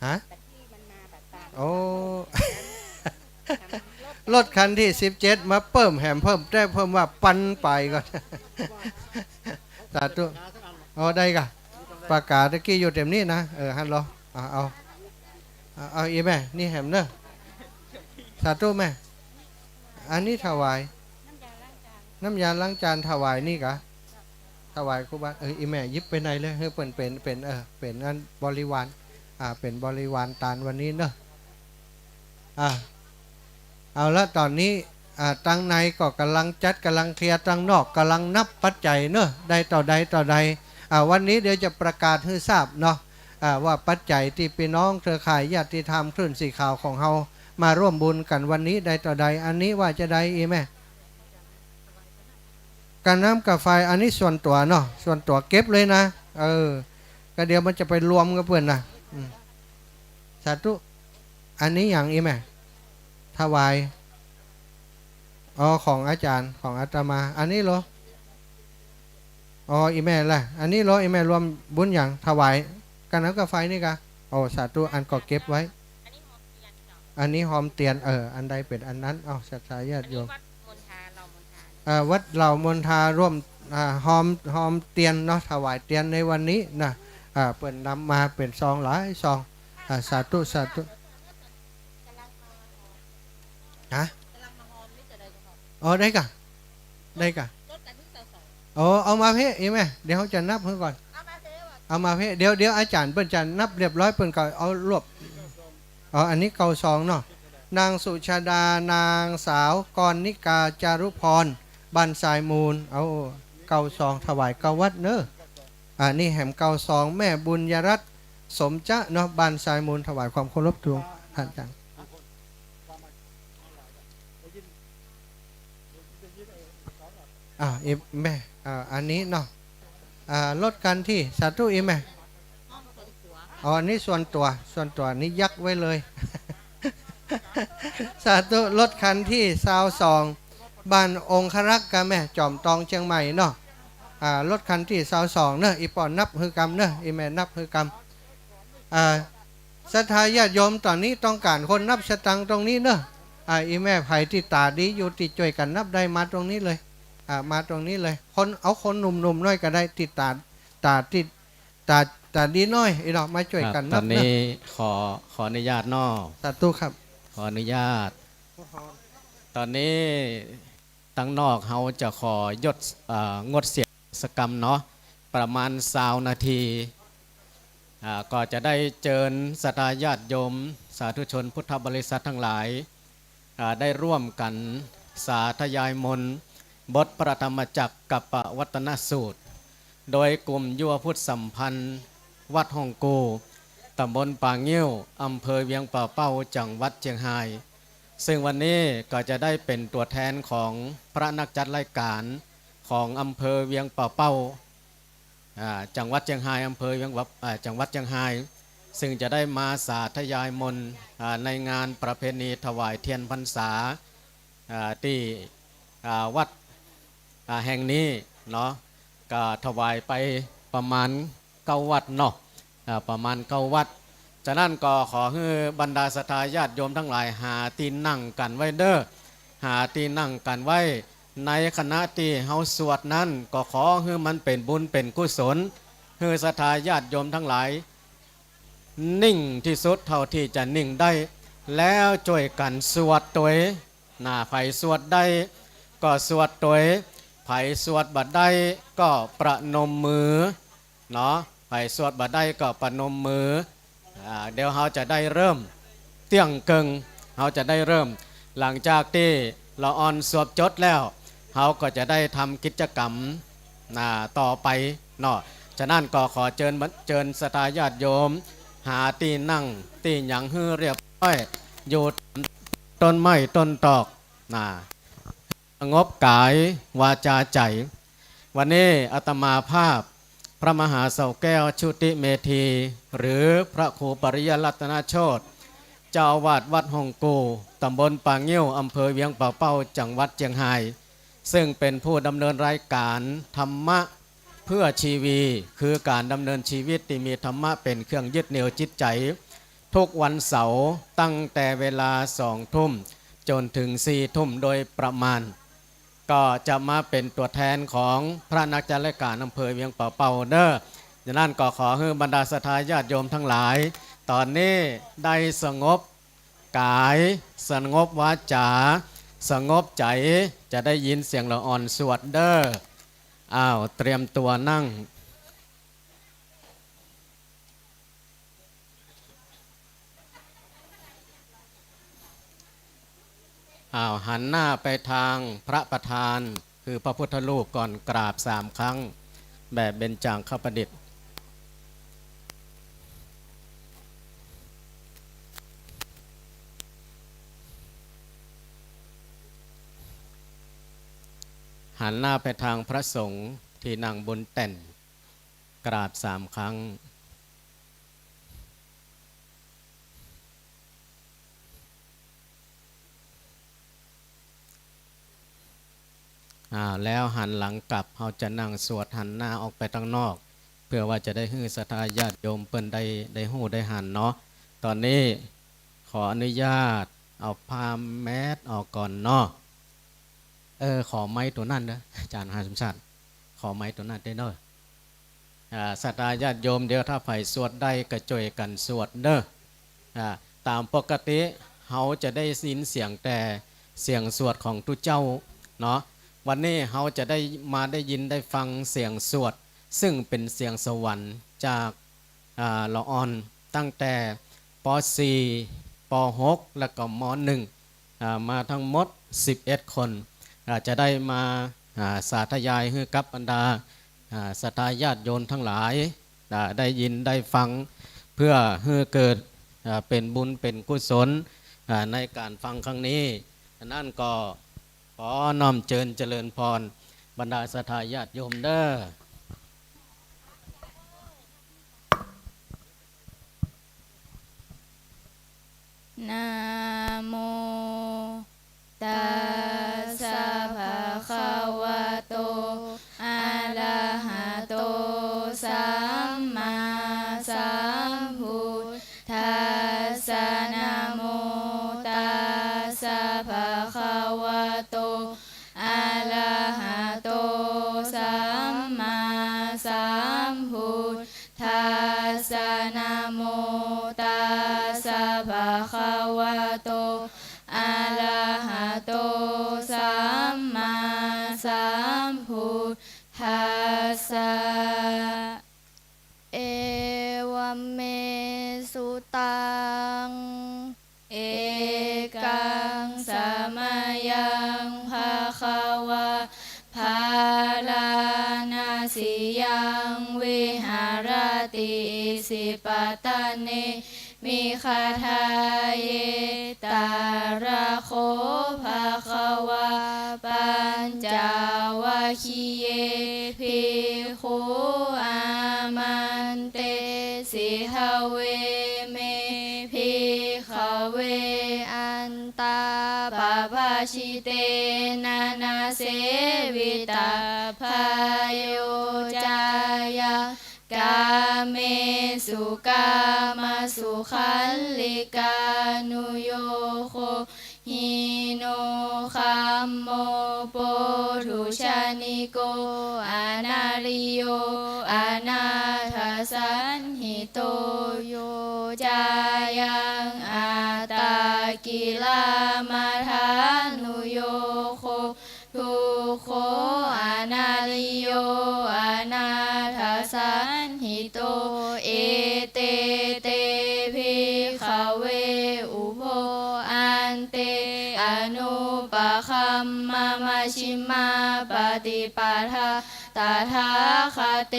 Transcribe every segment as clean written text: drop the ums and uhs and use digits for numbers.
ฮะโอ้รถคันที่17มาเพิ่มแหมเพิ่มได้เพิ่มว่าปันไปก่อนสาธุอ๋อได้กะประกาศตะกี้อยู่เต็มนี้นะฮัลโหลเอาอีแม่นี่แหมเนอะสาธุแม่อันนี้ถวายน้ำยาล้างจานถวายนี่กะถวายครูบาอีแม่ยิบไปไหนเลยเป็นอันบริวารเป็นบริวารตานวันนี้เนอะเอาละตอนนี้ตั้งในก็กำลังจัดกำลังเคลียร์ตั้งนอกกำลังนับปัจจัยเนอะได้ต่อใดวันนี้เดี๋ยวจะประกาศให้ทราบเนาะว่าปัจจัยที่พี่น้องเครือข่ายญาติธรรมคลื่นสีขาวของเฮามาร่วมบุญกันวันนี้ได้ต่อใดอันนี้ว่าจะได้อีแม่การน้ำกับไฟอันนี้ส่วนตัวเนาะส่วนตัวเก็บเลยนะก็เดี๋ยวมันจะไปรวมกับเพื่อนนะสาธุอันนี้อย่างอีแม่ถวายของอาจารย์ของอาตมาอันนี้เหรออีแม่ล่ะอันนี้เหรออีแม่รวมบุญอย่างถวายกันน้ำกับไฟนี่กะสาธุอันก็เก็บไว้อันนี้หอมเตียนอันใดเป็นอันนั้นศรัทธาญาติโยมวัดเหล่ามนทาร่วมหอมเตียนเนาะถวายเตียนในวันนี้นะเปิดนำมาเป็นซองหลายซองสาธุฮะได้กะเอามาเพ่อีแม่เดี๋ยวเขาจะนับเพื่อก่อนเอามาเพ่เดี๋ยวอาจารย์เปิ้นจะนับเรียบร้อยเปิ้นก็เอารวบอันนี้เก่าซองเนาะนางสุชาดานางสาวกรณิกาจารุพรบันสายมูลเก่าซองถวายเก่าวัดเนอะนี่แหมเก่าซองแม่บุญยรัตน์สมจะเนาะบันสายมูลถวายความเคารพทูลท่านจังอีแม่อันนี้เนาะลดกันที่สาธุอีแม่อันนี้ส่วนตัวนี้ยักไว้เลยสาธุลดคันที่22บ้านองครักษ์กันแม่จอมตองเชียงใหม่เนาะลดคันที่22เนอะอีปอนนับคือกรรมเนอะอีแม่นับคือกรรมศรัทธาญาติโยมตอนนี้ต้องการคนนับสตังตรงนี้เนอะอีแม่ไผ่ที่ตาดีอยู่ติดจ่วยกันนับได้มาตรงนี้เลยมาตรงนี้เลยคนหนุ่มๆน้อยก็ได้ติดติดตาดีน้อยอีดอกมาช่วยกันนับตอนนี้ขออนุญาตนอสาธุครับขออนุญาตตอนนี้ตั้งนอกเขาจะขอยดงดเสียงสกรรมเนาะประมาณ20 นาทีก็จะได้เจิญศรัทธาญาติโยมสาธุชนพุทธบริษัททั้งหลายได้ร่วมกันสาธยายมนต์บทพระธรรมจักรกับปวัตนสูตรโดยกลุ่มยุวพุทธสัมพันธ์วัดฮ่องกูตำบลป่างิ้วอำเภอเวียงป่าเป้าจังหวัดเชียงรายซึ่งวันนี้ก็จะได้เป็นตัวแทนของพระนักจัดรายการของอำเภอเวียงป่าเป้าจังหวัดเชียงรายอำเภอเวียงจังหวัดเชียงรายซึ่งจะได้มาสาธยายมนต์ในงานประเพณีถวายเทียนพรรษาที่วัดแห่งนี้เนาะก็ถวายไปประมาณ9 วัดเนาะประมาณ9 วัดฉะนั้นก็ขอให้บรรดาศรัทธาญาติโยมทั้งหลายหาที่นั่งกันไว้เด้อหาที่นั่งกันไว้ในคณะที่เฮาสวดนั้นก็ขอให้มันเป็นบุญเป็นกุศลให้ศรัทธาญาติโยมทั้งหลายนิ่งที่สุดเท่าที่จะนิ่งได้แล้วช่วยกันสวดตัวไผสวดได้ก็สวดตัวไผสวดบัดได้ก็ประนมมือเนาะไผสวดบัดได้ก็ประนมมือเดี๋ยวเราจะได้เริ่มเตี้ยงเกิงเราจะได้เริ่มหลังจากที่เราออนสวดจดแล้วเราก็จะได้ทำกิจกรรมต่อไปเนาะฉะนั้นก็ขอเชิญศรัทธาญาติโยมหาที่นั่งที่หยังให้เรียบร้อยอยู่ต้นไม้ต้นตอกสงบกายวาจาใจวันนี้อาตมาภาพพระมหาเสาแก้วชุติเมธีหรือพระครูปริยรัตนโชติเจ้าอาวาสวัดฮ่องกูตำบลป่างิ้วอำเภอเวียงป่าเป้าจังหวัดเชียงรายซึ่งเป็นผู้ดำเนินรายการธรรมะเพื่อชีวีคือการดำเนินชีวิตที่มีธรรมะเป็นเครื่องยึดเหนี่ยวจิตใจ ทุกวันเสาร์ตั้งแต่เวลา2 ทุ่มจนถึง4 ทุ่มโดยประมาณก็จะมาเป็นตัวแทนของพระนักจัดรายการอำเภอเวียงป่าเป่าเด้อดังนั้นก็ขอให้บรรดาศรัทธาญาติโยมทั้งหลาย ตอนนี้ได้สงบกายสงบวาจาสงบใจจะได้ยินเสียงละอ่อนสวดเด้ออ้าวเตรียมตัวนั่งอ้าวหันหน้าไปทางพระประธานคือพระพุทธรูปก่อนกราบ3 ครั้งแบบเบญจางคประดิษฐ์หันหน้าไปทางพระสงฆ์ที่นั่งบนแต่นกราบ3 ครั้งแล้วหันหลังกลับเราจะนั่งสวดหันหน้าออกไปทางนอกเพื่อว่าจะได้ให้ศรัทธาญาติโยมเปิ้นได้หู้ได้หันเนาะตอนนี้ขออนุญาตเอาผ้าแมสออกก่อนเนาะขอไม้ตัวนั้นนะอาจารย์หาสมชาติขอไม้ตัวนั้นได้เนาะศรัทธาญาติโยมเดี๋ยวถ้าไผ่สวดได้ก็จ่วยกันสวดเด้อตามปกติเขาจะได้ยินเสียงแต่เสียงสวดของทุเจ้าเนาะวันนี้เขาจะได้มาได้ยินได้ฟังเสียงสวดซึ่งเป็นเสียงสวรรค์จากละอ่อนตั้งแต่ป .4 ป .6 และก็ม .1 มาทั้งหมด11 คนจะได้มาสาธยายให้กับบรรดาศรัทธาญาติโยมทั้งหลายได้ยินได้ฟังเพื่อให้เกิดเป็นบุญเป็นกุศลในการฟังครั้งนี้นั่นก็ขอน้อมเจิญเจริญพรบรรดาศรัทธาญาติโยมเด้อนะโมตัสสะภะคะวะโตอะระหะโตสัมมาสัมพุทธัสสะนะโมตัสสะภะคะวะโตอะระหะโตสัมมาสัมพุทธัสสะนะโมตัสสะภะคะวะโตอะระหะโตสัมมาสัมพุทธัสสะเอวเมสุตังเอกังสมยังภะคะวะภาลานาสิยังวิหารติสิปตะเนมิคาทาเยตาระโคภะคะวะปัญจวัคคีเยภิกขุอามันเตสิหเวเมภิกขเวอันตาปะภาชิเตนะนะเสวิตาภายโยจายากาเมสุกามสุขันลิกานุโยโคหิโนคัมโมโปทุชานิโกอานาริโยอานาทสันหิโตโยจายังอาตากิลามาทานุโยโคทุโคอานาริโยอานาทสันหิโตเอเตเตภิกขเวอุโภอันเตอนุปคัมมามาชิมาปฏิปทาตถาคเต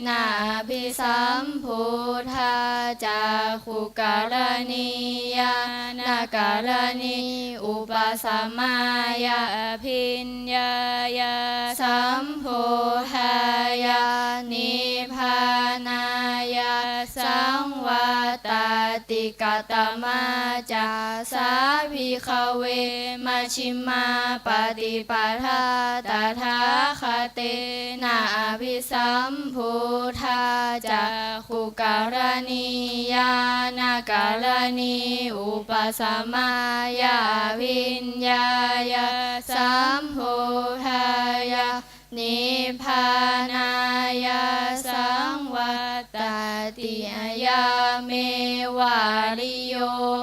นะภิสัมพุทธาจาคุการณียานาการณีอุปสัมมายาภิญญายาสัมโพธายานิพพานายาสังวัต ติกาตมาจาสาภิกขเวมัชฌิมาปฏิปทาตถาคเตนะอภิสัมพุทธาจักขุการณียานการณีอุปสัมมายาวิญญายาสัมพุทธายานิพพานายาสังวัตติยาเมวาริโย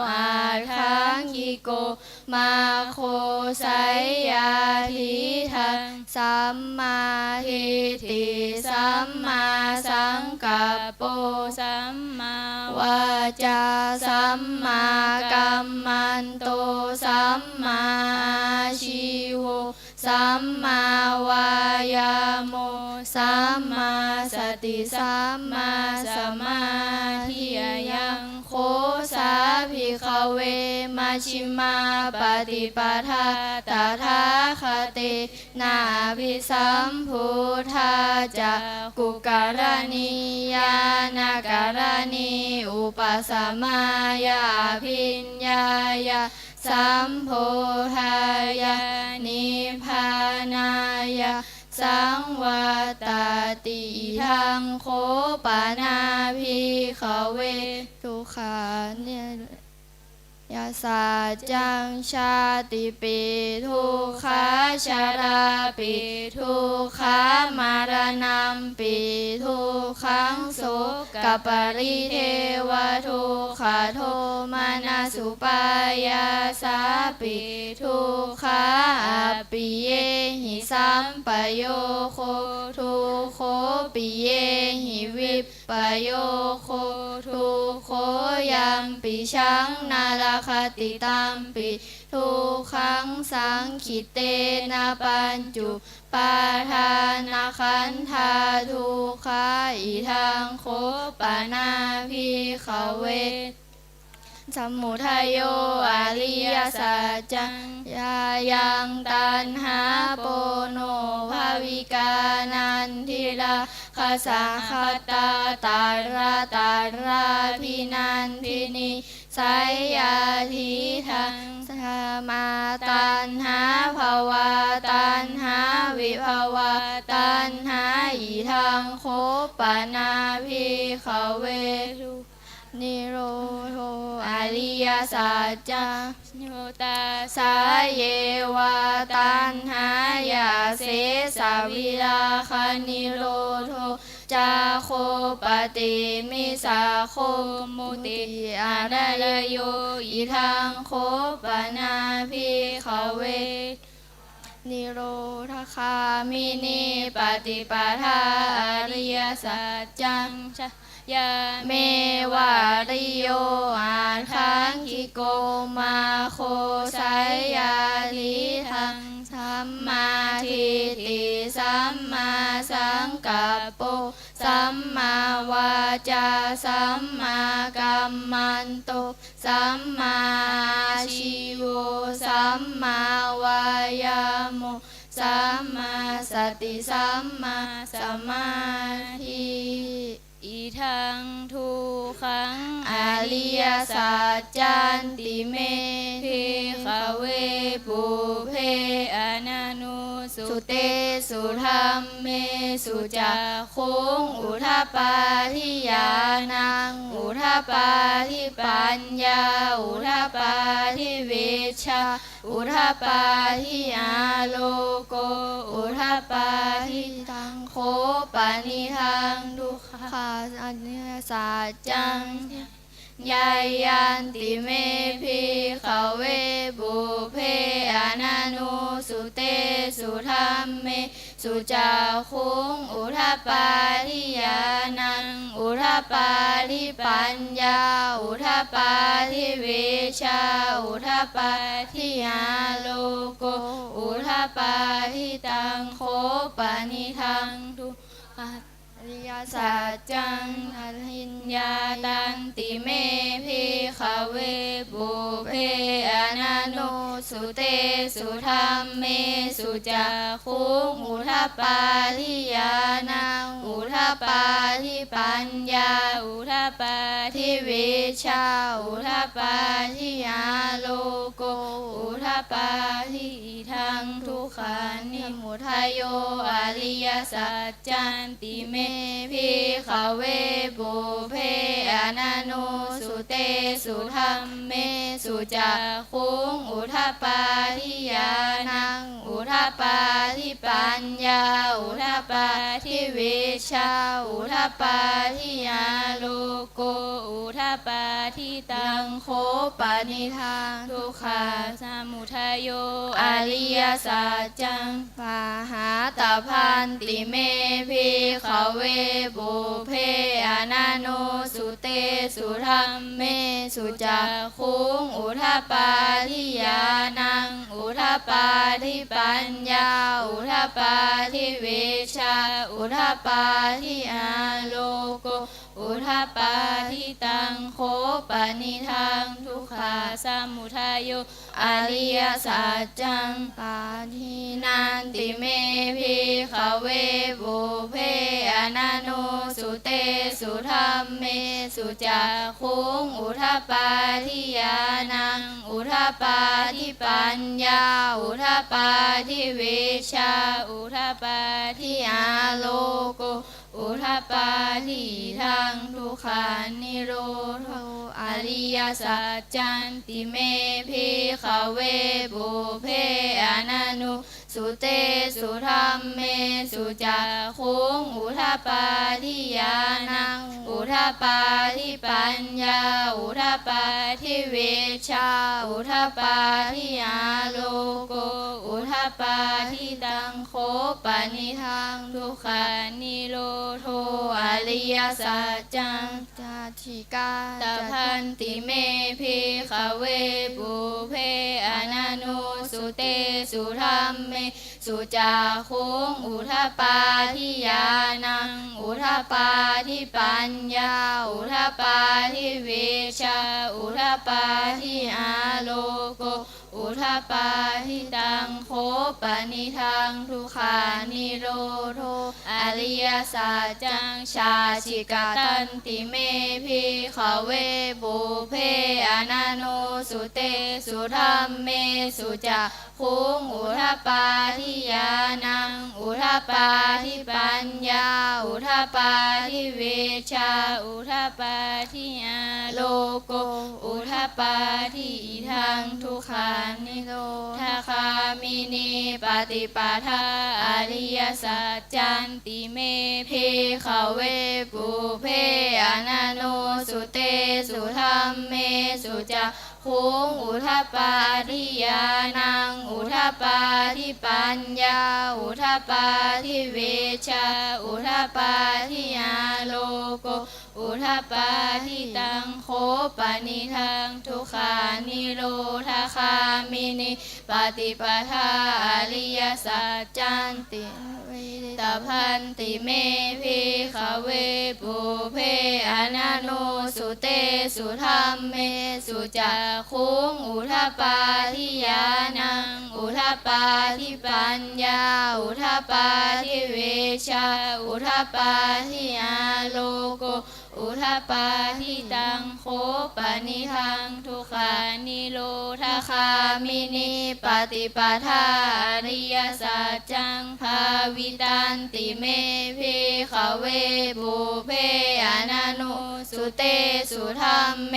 อาคังคิโกมาโคไสยาทิทังสัมมาทิฏฐิสัมมาสังกัปโปสัมมาวาจาสัมมากัมมันโตสัมมาชีโวสัมมาวายาโมสัมมาสติสัมมาสมาธิยังโคสาภิกขเวมัชฌิมาปฏิปทาตถาคตินาภิสัมพุทธาจักกุการณียานการณีอุปสัมมายาภิญญายาสัมโพธายานิพพานายาสังวัตติทังโคปานาภิกขเวทุกขาเนี่ยยาสาจังชาติปิทุกขาชาราปิทุกขามารณัมปิทุกขังโสกปริเทวทุกขาโทมานาสุปายาสาปิทุกขาอัปปิเยหิสัมปโยโคทุกโคปิเยหิวิปปโยโคทุกโคยัมปิชังนาราคติตัมปิทุกขังสังขิเตนะปัญจุปาทานาขันธาทุกขาอิทังโคปานาภิกขเวสมุทัยโยอริยสัจจังยายังตัณหาโปโนภาวิกานันทิราคสังคตาตาราพินันทินิไสยาทิทังสมาตัณหาภาวะตัณหาวิภาวะตัณหาอิทังโคปานาภิกขเวนิโรโธอริยสัจจังโยตาสาเยวะตัณหายาเสสาวิลาคานิโรโธจาโคปฏิมิสาโคมุติอาระโยอิทังโคปนาภิกขเวนิโรธคามินิปฏิปทาอริยสัจจังยาเมวาริโยอาคังคิโกมาโคไสยาทิทังสัมมาทิฏฐิสัมมาสังกัปโปสัมมาวาจาสัมมากัมมันโตสัมมาชีโวสัมมาวายาโมสัมมาสติสัมมาสมาธิอิทังทุกขังอริยสัจจันติเมภิกขเวปุเพอนันุสุเตสุธัมเมสุจักขุงอุทปาทิญาณังอุทปาทิปัญญาอุทปาทิวิชชาอุทปาทิอาโลโกอุทปาทิทังโคปานิทังทุกขาอริยสัจจังยายันติเมภิกขเวปุเพอนันุสุเตสุธัมเมสุจักขุงอุทปาทิญาณังอุทปาทิปัญญาอุทปาทิวิชชาอุทปาทิอาโลโกอุทปาทิตังโคปานิทังทุกขอริยสัจจังอริญญาตันติเมภิกขเวปุเพอนันุสุเต สุธัมเมสุจักขุงอุทปปาทิญาณังอุทปปาทิปัญญาอุทปปาทิวิชชาอุทปปาทิญาโลโกอุทปปาทิทังทุกขานิสมุทัยโยอริยสัจจันติเมภิกขเวปุเพอนันโนสุเตสุธัมเมสุจักขุงอุทปปาทิญาณังอุทปปาทิปัญญาอุทปปาทิวิชชาอุทปปาทิญาโลโกอุทปปาทิตังโคปนิทังทุกขาสมุทัยโยอริยสัจจังปาหาตพันติเมภิกขเวปุเพอนันโนสุเตสุธัมเมสุจักขุงอุทปปาทิญาณังอุทปปาทิปัญญาอุทปปาทิวิชชาอุทปปาทิอาโลโกอุทปปาทิตังโคปนิทังทุกขาสมุทัยโยอริยสัจจังปาทินันติเมภิกขเวปุเพอนันโนสุเตสุธัมเมสุจักขุงอุทปปาทิญาณังอุทปปาทิปัญญาอุทปปาทิวิชชาอุทปปาทิอาโลโกอุทปปาทิทังทุกขานิโรธโอริยสัจจันติเมภิกขเวปุเพอนันโนสุเตสุธัมเมสุจักขุงอุทปปาทิญาณังอุทปปาทิปัญญาอุทปปาทิวิชชาอุทปปาทิอาโลโกอุทปปาทิตังโคปนิทังทุกขานิโรโทอริยสัจจังจาธิกาตพันติเมภิกขเวปุเพอนันโนสุเตสุธัมเมสุจักขุงอุทปปาทิญาณังอุทปปาทิปัญญาอุทปปาทิวิชชาอุทปปาทิอาโลโกอุทปปาทิตังโคปนิทังทุกขานิโรโทอริยสัจจังชาชิกตันติเมภิกขเวปุเพอนันโนสุเตสุธัมเมสุจักขุงอุทปปาทิญาณังอุทปปาทิปัญญาอุทปปาทิวิชชาอุทปปาทิอาโลโกอุทปปาทิทังทุกขานิโรธคามินีปฏิปทาอริยสัจจันติเมภิกขเวปุเพอนันโนสุเตสุธัมเมสุจักขุงอุทปปาทิญาณังอุทปปาทิปัญญาอุทปปาทิวิชชาอุทปปาทิอาโลโกอุทปปาทิตังโคปนิทังทุกขานิโรธคามินิปฏิปทาอริยสัจจันติตพันติเมภิกขเวปุเพอนันโนสุเตสุธัมเมสุจักขุงอุทปปาทิญาณังอุทปปาทิปัญญาอุทปปาทิวิชชาอุทปปาทิอาโลโกอุทปปาทิตังโคปนิทังทุกขานิโรธคามินิปฏิปทาอริยสัจจังภาวิตันติเมภิกขเวปุเพอนันโนสุเตสุธัมเม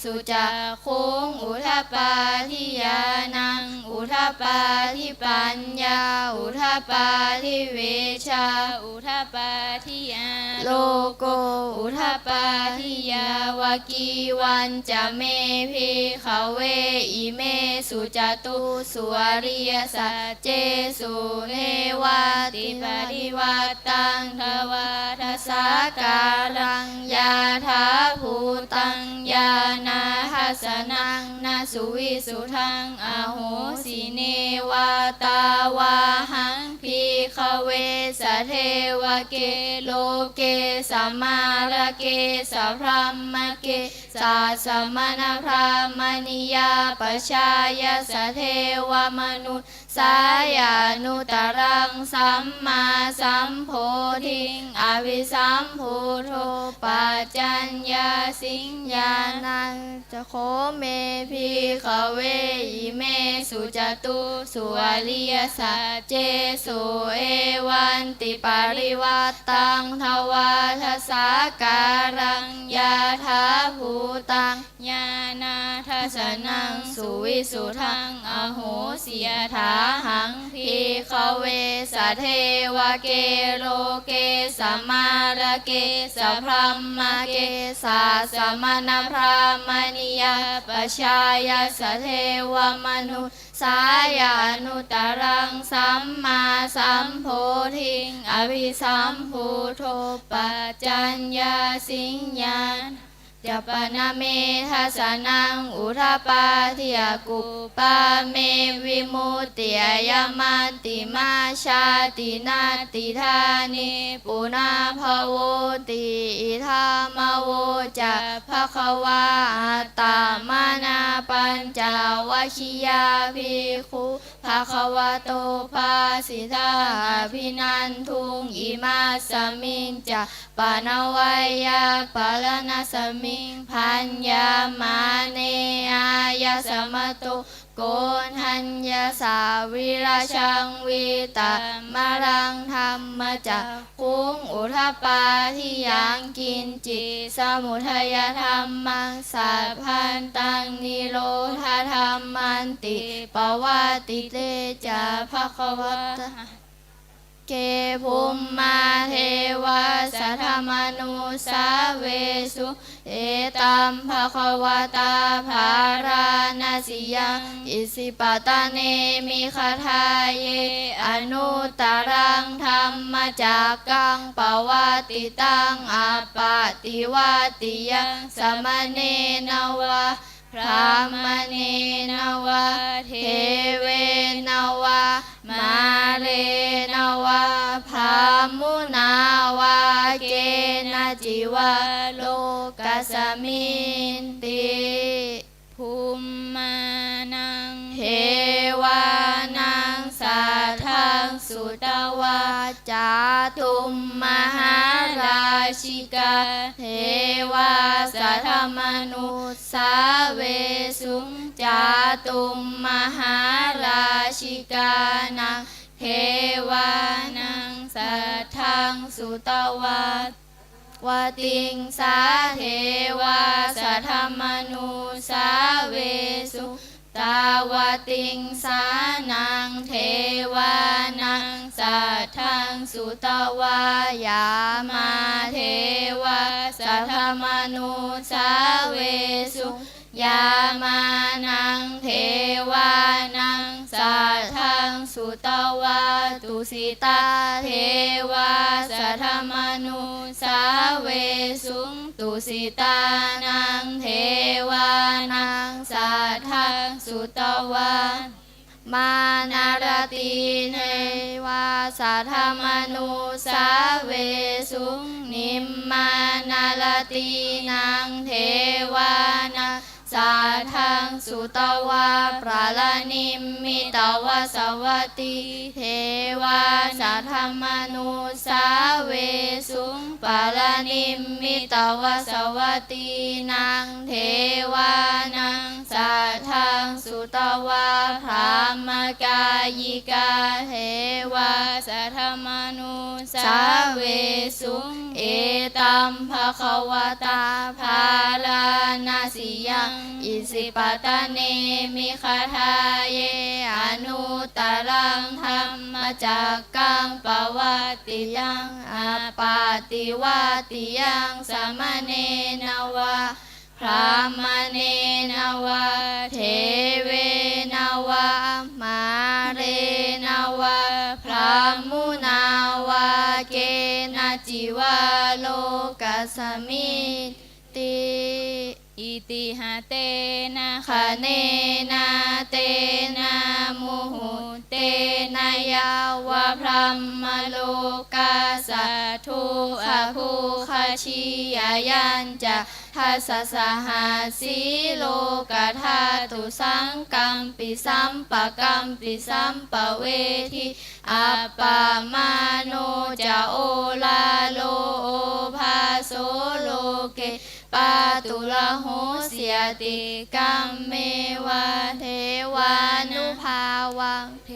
สุจักขุงอุทปปาทิญาณังอุทปปาทิปัญญาอุทปปาทิวิชชาอุทปปาทิอาโลโกอุทปปาทิยาวกีวันจะเมภิกขเวอิเมสุจตุสุอริยสัจเจสุเทวาติปฏิวัตตังทวาทสาการังยาถาภูตังญาณาหัสนังนาสุวิสุทังอโหสิเนวาตาวาหังภิกขเวสเทวเกโลเกสัมมาระเกสัพพมเกส สาสมณพราหมณียาปชายาสเทวมนุษย์สายานุตรังสัมมาสัมโพธิงอวิสัมพุทโธปัจจัญญาสิงญาณังจะโคเมพิขเวอิเมสุจตุสุอริยสัจเจสุเอวันติปาริวัตตังทวาทสาการังยาทาภูตังญาณาทัสนังสุวิสุทังอโหสิยถาหังพิขเวสเทวเกโลเกสัมมาระเกสัพพมมเกสาสมณพราหมณียาปชายาสเทวมนุษย์สายานุตรังสัมมาสัมโพธิงอภิสัมพุทโธปัจจัญญาสิงญาณจัปนาเมทัสนังอุทปาทิยกุปาเมวิมุตติยามาติมาชาตินาติธานิปุนาภโวติอิธามโวจะภควาอัตตามานาปัญจวัคคียาภิกขุภควโตภาสิทาภินันทุงอิมาสมิงจะปานวัยยาปาลนาสมิพัญญามาเนอายาสมตุโกนทัญญาสาวิราชังวิตามารังธรรมจักคุงอุทปาทิยังกินจิสมุทัยธรรมังสัพพันตังนิโรธาธรรมันติปวัติเตจะภควตเกภูมิมาเทวาสัทธมนุสาเวสุเอตัมภควตาภารานาสิยังอิสิปตาเนมิคทาเยอนุตตรังธรรมจักกังปวัติตังอปาติวัติยังสมเนนวะพระมเนนวะเทเวนวะมาเรนวะภามุนาวะเกนะจิวะโลกัสมินติภูมิมานังเทวานังสัทธังสุตวาจาตุมมหาราชิกาเทวาสัทธมนุสาเวสุจาตุมมหาราชิกานังเทวานังสัทธังสุตวาวติงสาเทวาสัทธมนุสาเวสุตาวติงสานังเทวานังสัทธังสุตวายามาเทวาสัทธมนุสาเวสุยามานังเทวานังสัทธังสุตวาตุสิตาเทวาสัทธมนุสาเวสุตุสิตานังเทวานังสัทธังสุตวามานา ารติเนวาสัทธมนุสาเวสุนิมมานารตินังเทวานาสัทธังสุตวาปราลานิมมิตวาสวัตติเทวาสัทธมนุสาเวสุปราลานิมมิตวาสวัตตินังเทวานังสัทธังสุตวาพรามกายิกาเทวาสัทธมนุสาเวสุเอตัมภควตาภาลานาสิยังอิสิปตะเนมิคทาเยอนุตตรังธรรมจักกังปวัตติยังอาปาติวัตติยังสมเนนวะพรามเนนวะเทเวนวะมาเรนวะพรามุนาวะเกนะจิวะโลกัสมิติอิติหะเตนะคะเนนะเตนะมุหุเตนะยาวะพรัมมโลกาสัทธุอภูคชียยัญจะ ทัสสะสหัสสีโลกธาตุสังกัมปิสัมปะกัมปิสัมปะเวทิอัปปามาโนจะโอลาโลโอภาโสโลเกปาตุละโหเสียติกัมเมวะเทวานุภาวังเท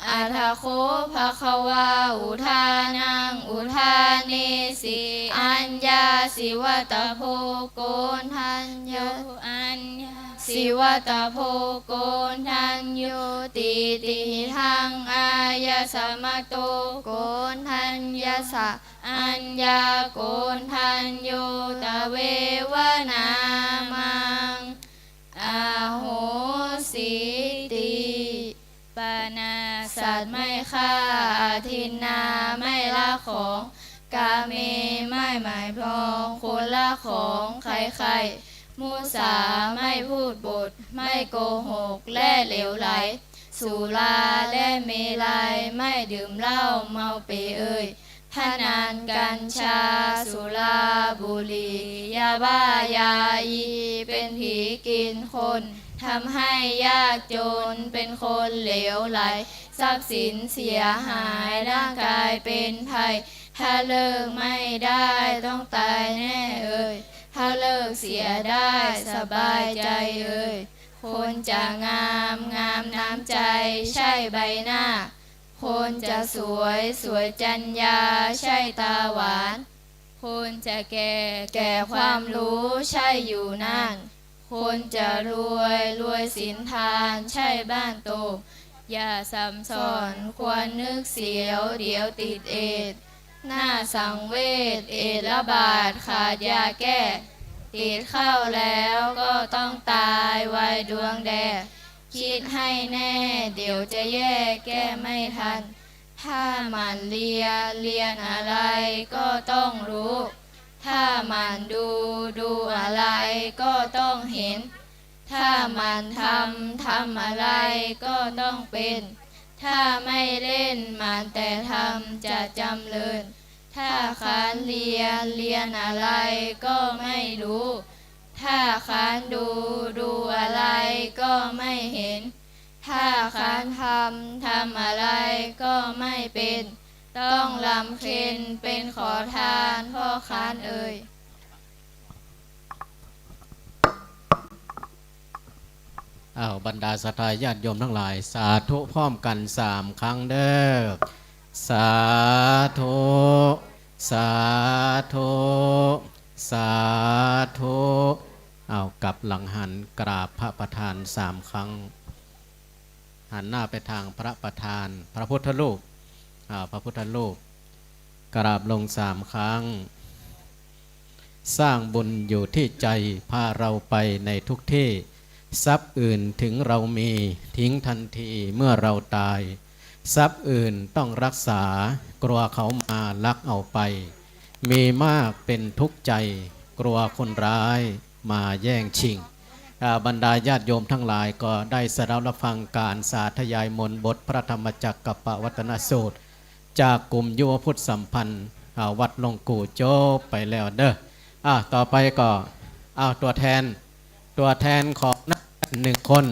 อัทโคภะคะวาอุทานังอุทาเนสิอัญญาสิวตโพโกนทัญโยอัญญาสิวตโพโกนทัญโยติติทังอายสมะโตโกนทัญญาสะอัญญาโกนทัญโยตะเววนามังอาโหสิติปานาสัตว์ไม่ฆ่าทินนาไม่ละของกาเมไม่หมายพองคนละของใครๆมุสาไม่พูดบทไม่โกหกและเหลวไหลสุราและเมลัยไม่ดื่มเหล้าเมาเปเอ่ยพนันกัญชาสุราบุหรี่ยาบ้ายาอีเป็นผีกินคนทำให้ยากจนเป็นคนเหลวไหลทรัพย์สินเสียหายร่างกายเป็นภัยถ้าเลิกไม่ได้ต้องตายแน่เอ่ยถ้าเลิกเสียได้สบายใจเอ่ยคนจะงามน้ำใจใช่ใบหน้าคนจะสวยจัญญาใช่ตาหวานคนจะแก่ความรู้ใช่อยู่นานคนจะรวยสินทานใช่บ้านโตอย่าซ้ำซ้อนควรนึกเสียวเดี๋ยวติดเอดหน้าสังเวชเอดระบาดขาดยาแก้ติดเข้าแล้วก็ต้องตายไวดวงแดดคิดให้แน่เดี๋ยวจะแย่แก้ไม่ทันถ้ามันเรียนอะไรก็ต้องรู้ถ้ามันดูอะไรก็ต้องเห็นถ้ามันทำอะไรก็ต้องเป็นถ้าไม่เล่นมันแต่ทำจะจำเริญถ้าค้านเรียนอะไรก็ไม่รู้ถ้าค้านดูอะไรก็ไม่เห็นถ้าค้านทำอะไรก็ไม่เป็นต้องลำเค็ญเป็นขอทานพ่อค้านเอ่ย บรรดาศรัทธาญาติโยมทั้งหลายสาธุพร้อมกัน3 ครั้งเด้อสาธุสาธุสาธุกลับหลังหันกราบพระประธาน3 ครั้งหันหน้าไปทางพระประธานพระพุทธรูปพระพุทธรูปกราบลง3 ครั้งสร้างบุญอยู่ที่ใจพาเราไปในทุกที่ทรัพย์อื่นถึงเรามีทิ้งทันทีเมื่อเราตายทรัพย์อื่นต้องรักษากลัวเขามาลักเอาไปมีมากเป็นทุกข์ใจกลัวคนร้ายมาแย่งชิงบรรดาญาติโยมทั้งหลายก็ได้สดับรับฟังการสาธยายมนต์บทพระธรรมจักรกัปปวัตนสูตรจากกลุ่มยุวพุทธสัมพันธ์วัดหลวงกู่โจบไปแล้วเด้อต่อไปก็ตัวแทนของนัก1 คน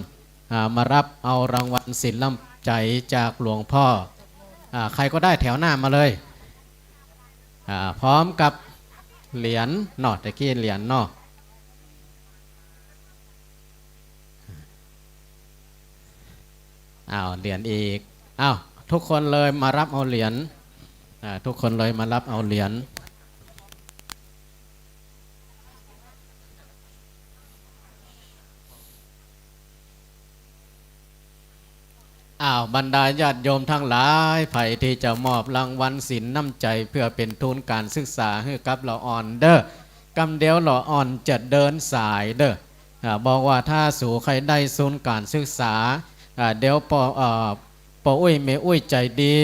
มารับเอารางวัลศิลป์ล้ำใจจากหลวงพ่อใครก็ได้แถวหน้ามาเลยพร้อมกับเหรียญเนาะตะกี้เหรียญเนาะเหรียญอีกทุกคนเลยมารับเอาเหรียญทุกคนเลยมารับเอาเหรียญบรรดาญาติโยมทั้งหลายไผ่ที่จะมอบรางวัลศิลป์น้ำใจเพื่อเป็นทุนการศึกษาให้กับเราอ่อนเด้อกำเดียวเราอ่อนจะเดินสายเด้อบอกว่าถ้าสู่ใครได้ทุนการศึกษาเดี๋ยวปออุ้ยเมอุ้ยใจดี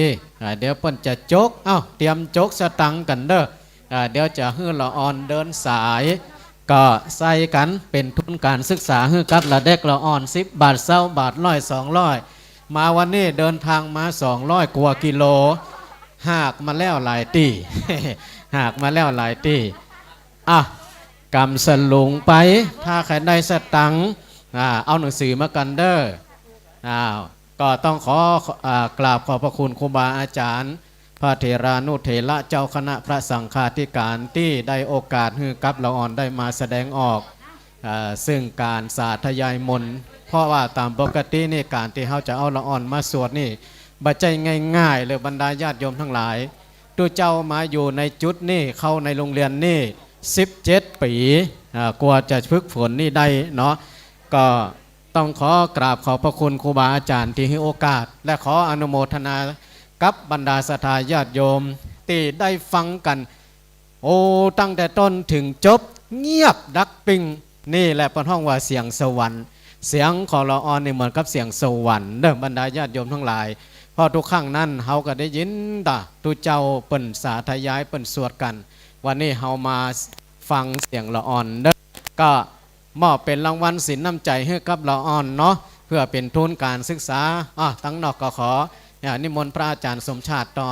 เดี๋ยวเปิ้นจะจกเตรียมจกสตังกันเด้อเดี๋ยวจะให้เราอ่อนเดินสายก็ใส่กันเป็นทุนการศึกษาให้กับละเด็กเราอ่อน10 บาท20 บาท100 200มาวันนี้เดินทางมา200 กว่ากิโลหากมาแล้วหลายตี หากมาแล้วหลายตี กำสลุงไปถ้าใครได้สตังค์เอาหนังสือมากันเด้อก็ต้องขอกราบขอบพระคุณครูบาอาจารย์พระเถรานุเถระเจ้าคณะพระสังฆาธิการที่ได้โอกาสให้กับละอ่อนได้มาแสดงออกซึ่งการสาธยายมนต์เพราะว่าตามปกตินี่การที่เขาจะเอาละอ่อนมาสวดนี่บัจใจง่ายๆเลยบรรดาญาติโยมทั้งหลายตัวเจ้ามาอยู่ในจุดนี่เข้าในโรงเรียนนี่17 ปีกว่าจะฝึกฝนนี่ได้เนาะก็ต้องขอกราบขอบพระคุณครูบาอาจารย์ที่ให้โอกาสและขออนุโมทนากับบรรดาศรัทธาญาติโยมที่ได้ฟังกันโอ้ตั้งแต่ต้นถึงจบเงียบดักปิงนี่แหละเป็นห้องว่าเสียงสวรรค์เสียงของละอ่อนนี่เหมือนกับเสียงสวรรค์เด้อบรรดาญาติโยมทั้งหลายพอทุกครั้งนั้นเฮาก็ได้ยินตุเจ้าเปิ่นสาธยายเปิ่นสวดกันวันนี้เฮามาฟังเสียงละอ่อนเด้อก็มอบเป็นรางวัลสินน้ำใจให้กับละอ่อนเนาะเพื่อเป็นทุนการศึกษาตั้งนอกก็ขอนิมนต์พระอาจารย์สมชาติต่อ